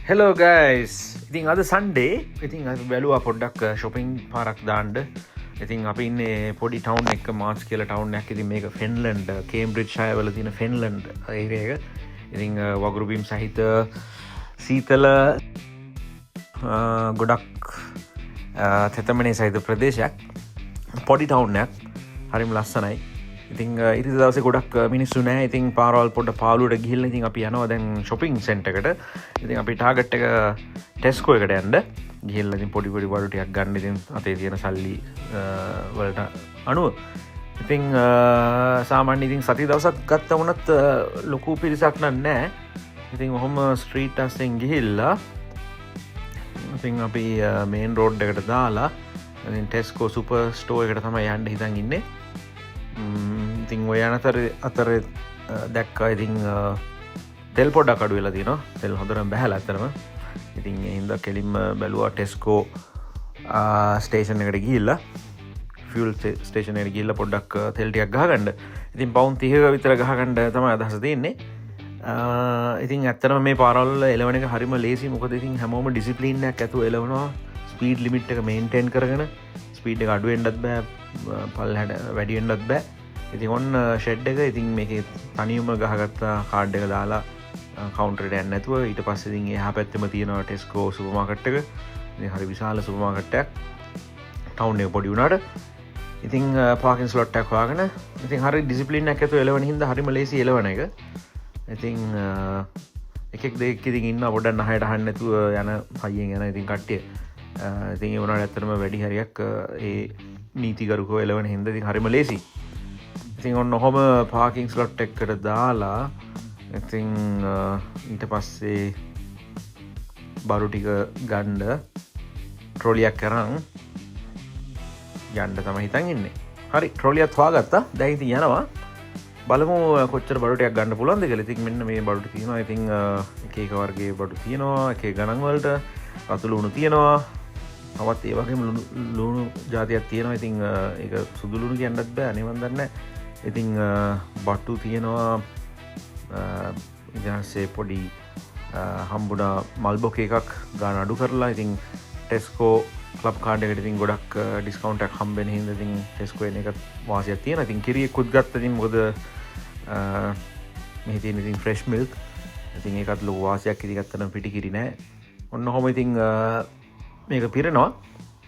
hello guys ඉතින් අද සන්ඩේ ඉතින් අ බැලුවා පොඩ්ඩක් ශොපින් පාරක් දාන්ඩ ඉතින් අපි ඉන්නේ පොඩි ටවුන් එක මාස් කියල ටවුන්යක් ඉතින් මේක ෆෙන්ලන්ඩ් කේම්බ්‍රිජ් ෂයවල තින ෆෙන්ලන්ඩ් ඒරක ඉතින් වගුරුබීම් සහිත සීතල ගොඩක් තෙතමනේ සහිත ප්‍රදේශයක් පොඩි ටවුන්යක් හරිම ලස්සනයි ඉතින් ඉරි දවස ගොඩක් මිනිස්සු නෑ ඉතින් පාරවල් පොඩ පාලුවට ගිහිල්ල ඉතින් අපි යනවා දැන් ශොපිං සෙන්ටරකට ඉතින් අපි ටාගට් එක ටෙස්කෝ එකට යන්න ගිහිල්ලා ඉතින් පොඩි බඩු ටිකක් ගන්න ඉතින් අතේ තියෙන සල්ලි වලට අනුව ඉතින් සාමාන්‍ය ඉතින් සති දවසක් ගත්ත වුණත් ලොකු පිරිසක් නෑ ඉතින් ඔහොම ස්ට්‍රීට් අස්සෙන් ගිහිල්ලා ඉතින් අපි මේන් රෝඩ් එකට දාලා ඉතින් ටෙස්කෝ සුපර් ස්ටෝ එකට තමයි යන්න හිතන් ඉන්නේ ඉතින් ඔය අතර දැක්කා ඉතින් තෙල් පොඩ්ඩක් අඩු වෙලා තියෙනවා තෙල් හොඳටම බහැලා ඇත්තටම ඉතින් ඒ හින්දා කෙලින්ම බැලුවා ටෙස්කෝ ස්ටේෂන් එකට ගිහිල්ලා ෆියුල් ස්ටේෂන් එකට ගිහිල්ලා පොඩ්ඩක් තෙල් ටිකක් ගහගන්න ඉතින් පවුන් 30ක විතර ගහගන්න තමයි අදහස තියෙන්නේ ඉතින් ඇත්තටම මේ පාරවල් එලවන එක හරිම ලේසි මොකද ඉතින් හැමෝම ඩිසිප්ලින් එකක් ඇතුව එලවනවා ස්පීඩ් ලිමිට් එක මේන්ටේන් කරගෙන ස්පීඩ් එක අඩු වෙන්නත් බෑ පල්ලහැට වැඩි වෙන්නත් බෑ ඉතින් ඔන්න ෂෙඩ් එක ඉතින් මේකේ තනියම ගහගත්ත කාඩ් එක දාලා කවුන්ටරයට යන්න නැතුව ඊට පස්සේ ඉතින් එහා පැත්තෙම තියෙනවා ටෙස්කෝ සුපර් මාකට් එක ඉතින් හරි විශාල සුපර් මාකට් එකක් ටවුන් එක පොඩි වුණාට ඉතින් පාකින් ස්ලොට් එකක් හොයාගෙන ඉතින් හරි ඩිසිප්ලින් එකක් ඇතුව එලවන හින්දා හරිම ලේසි එලවන එක ඉතින් එකෙක් දෙකක් ඉතින් ඉන්න පොඩ්ඩක් නහයට අහන්න නැතුව යන හයියෙන් යන ඉතින් කට්ටිය ඉතින් ඒ වුණාට ඇත්තටම වැඩි හරියක් ඒ නීතිගරුකව එලවන හින්දා ඉතින් හරිම ලේසි ඉතින් ඔන්න ඔහොම පාකින් ස්ලොට් එකකට දාලා ඉතින් ඊට පස්සේ බරු ටික ගන්න ට්‍රොලියක් කරන් යන්න තමයි හිතන් ඉන්නේ හරි ට්‍රොලියක් හොයාගත්තා දැන් ඉතින් යනවා බලමු කොච්චර බඩු ටිකක් ගන්න පුළුවන්ද කියලා ඉතින් මෙන්න මේ බඩු තියෙනවා ඉතින් එක එක වර්ගයේ බඩු තියෙනවා එක එක ගණන් වලට රතු ලුණු තියෙනවා තවත් ඒ වගේම ලුණු జాතියක් තියෙනවා ඉතින් ඒක සුදු ලුණු කියන්නත් බෑ අනේ මන් දන්නේ ඉතින් බටු තියෙනවා ඉතින්සේ පොඩි හම්බුණා මල්බොක එකක් ගාන අඩු කරලා ඉතින් ටෙස්කෝ ක්ලබ් කාඩ් එකට ඉතින් ගොඩක් ඩිස්කවුන්ට් එකක් හම්බෙන හින්දා ඉතින් ටෙස්කෝ එන එකත් වාසියක් තියෙනවා ඉතින් කිරියෙකුත් ගත්තා ඉතින් මොකද මෙහි තියෙන ඉතින් ෆ්‍රෙෂ් මිල්ක් ඉතින් ඒකත් ලොකු වාසියක් ඉතින් ගත්තනම් පිටි කිරි නෑ ඔන්න ඔහොම ඉතින් මේක පිරෙනවා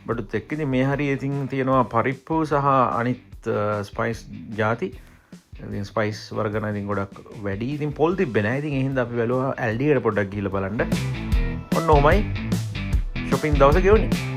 බඩුත් එක්ක ඉතින් මේ හරිය ඉතින් තියෙනවා පරිප්පු සහ අනිත් ස්පයිස් ಜಾති ඉතින් ස්පයිස් වර්ග නම් ඉතින් ගොඩක් වැඩි ඉතින් පොල් තිබ්බේ නැහැ ඉතින් ඒ හින්දා අපි බැලුවා ඇල්ඩි එකට පොඩ්ඩක් ගිහලා බලන්න ඔන්න ඔහමයි shopping දවස ගෙවුනේ